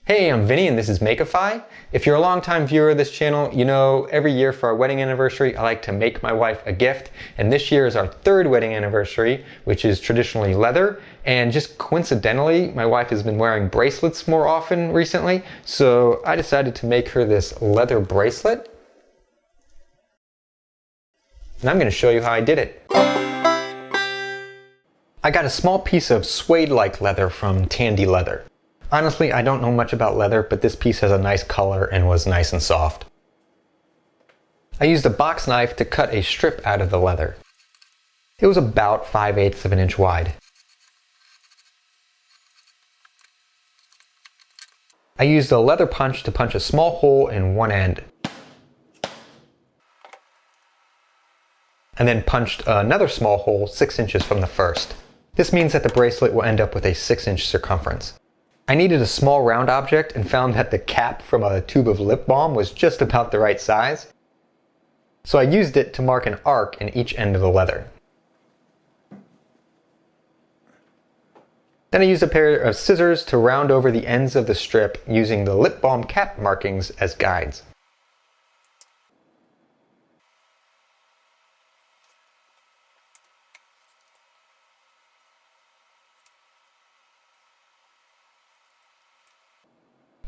Hey, I'm Vinny and this is Makeify. If you're a longtime viewer of this channel, you know every year for our wedding anniversary I like to make my wife a gift, and this year is our third wedding anniversary, which is traditionally leather, and just coincidentally my wife has been wearing bracelets more often recently, so I decided to make her this leather bracelet. And I'm going to show you how I did it. I got a small piece of suede-like leather from Tandy Leather. Honestly, I don't know much about leather, but this piece has a nice color and was nice and soft. I used a box knife to cut a strip out of the leather. It was about 5/8 of an inch wide. I used a leather punch to punch a small hole in one end. And then punched another small hole 6 inches from the first. This means that the bracelet will end up with a 6-inch circumference. I needed a small round object and found that the cap from a tube of lip balm was just about the right size. So I used it to mark an arc in each end of the leather. Then I used a pair of scissors to round over the ends of the strip using the lip balm cap markings as guides.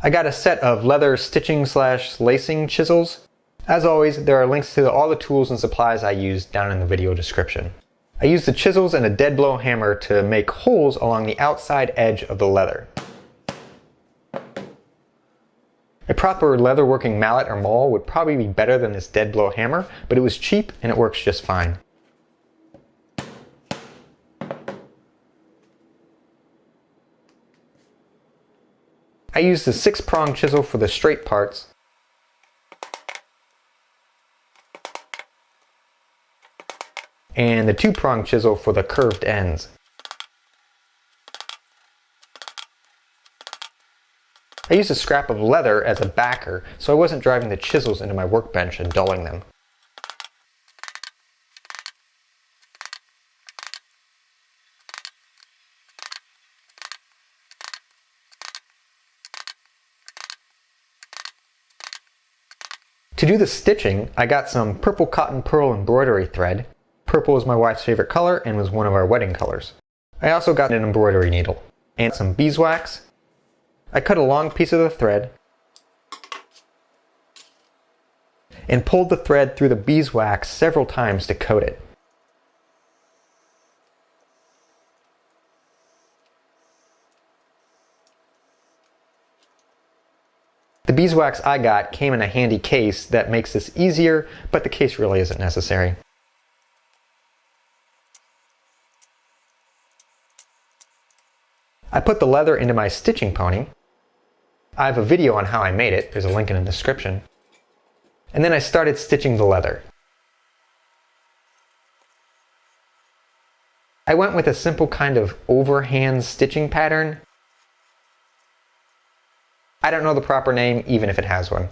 I got a set of leather stitching/lacing chisels. As always, there are links to all the tools and supplies I used down in the video description. I used the chisels and a dead blow hammer to make holes along the outside edge of the leather. A proper leather-working mallet or maul would probably be better than this dead blow hammer, but it was cheap and it works just fine. I used the 6-prong chisel for the straight parts, and the 2-prong chisel for the curved ends. I used a scrap of leather as a backer, so I wasn't driving the chisels into my workbench and dulling them. To do the stitching, I got some purple cotton pearl embroidery thread. Purple is my wife's favorite color and was one of our wedding colors. I also got an embroidery needle and some beeswax. I cut a long piece of the thread and pulled the thread through the beeswax several times to coat it. The beeswax I got came in a handy case that makes this easier, but the case really isn't necessary. I put the leather into my stitching pony. I have a video on how I made it, there's a link in the description. And then I started stitching the leather. I went with a simple kind of overhand stitching pattern. I don't know the proper name, even if it has one.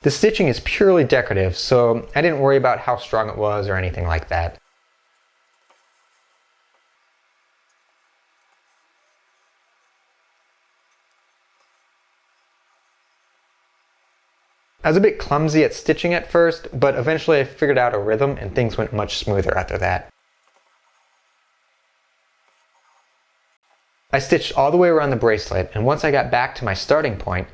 The stitching is purely decorative, so I didn't worry about how strong it was or anything like that. I was a bit clumsy at stitching at first, but eventually I figured out a rhythm and things went much smoother after that. I stitched all the way around the bracelet, and once I got back to my starting point,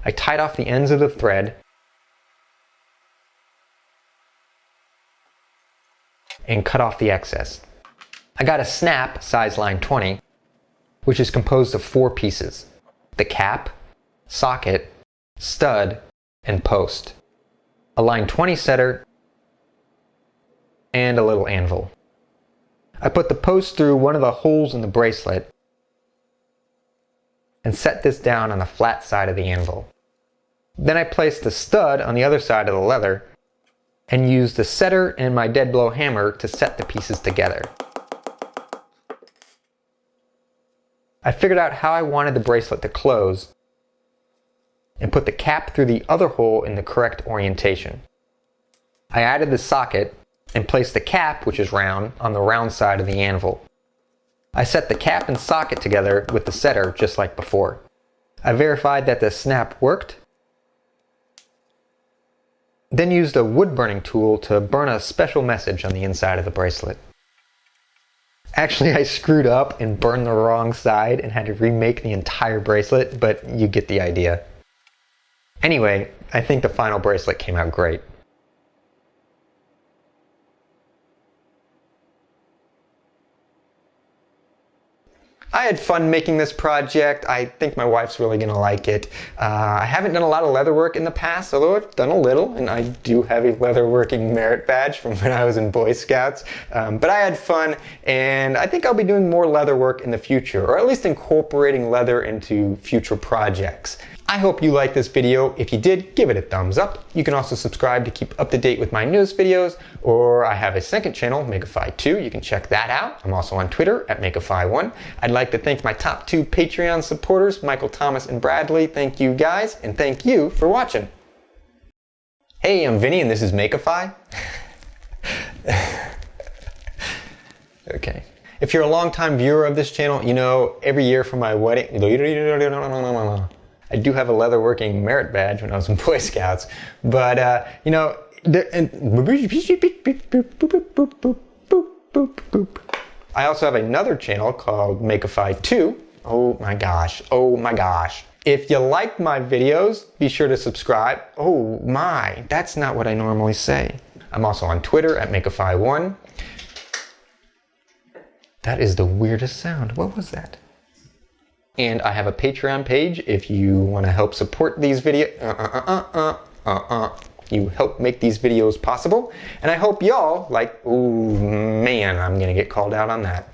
I tied off the ends of the thread and cut off the excess. I got a snap size line 20, which is composed of 4 pieces: the cap, socket, stud, and post, a line 20 setter, and a little anvil. I put the post through one of the holes in the bracelet and set this down on the flat side of the anvil. Then I placed the stud on the other side of the leather and used the setter and my dead blow hammer to set the pieces together. I figured out how I wanted the bracelet to close and put the cap through the other hole in the correct orientation. I added the socket and placed the cap, which is round, on the round side of the anvil. I set the cap and socket together with the setter just like before. I verified that the snap worked, then used a wood burning tool to burn a special message on the inside of the bracelet. Actually, I screwed up and burned the wrong side and had to remake the entire bracelet, but you get the idea. Anyway, I think the final bracelet came out great. I had fun making this project. I think my wife's really gonna like it. I haven't done a lot of leatherwork in the past, although I've done a little, and I do have a leatherworking merit badge from when I was in Boy Scouts. But I had fun, and I think I'll be doing more leatherwork in the future, or at least incorporating leather into future projects. I hope you liked this video. If you did, give it a thumbs up. You can also subscribe to keep up to date with my newest videos, or I have a second channel, Makeify 2. You can check that out. I'm also on Twitter at Makeify1. I'd like to thank my top 2 Patreon supporters, Michael Thomas and Bradley. Thank you guys, and thank you for watching. Hey, I'm Vinny, and this is Makeify. Okay. If you're a longtime viewer of this channel, you know every year for my wedding, I do have a leatherworking merit badge when I was in Boy Scouts, but you know, I also have another channel called Makeify 2. Oh my gosh, oh my gosh. If you like my videos, be sure to subscribe. Oh my, that's not what I normally say. I'm also on Twitter at Makeify1. That is the weirdest sound. What was that? And I have a Patreon page if you want to help support these videos. You help make these videos possible. And I hope y'all like, ooh man, I'm going to get called out on that.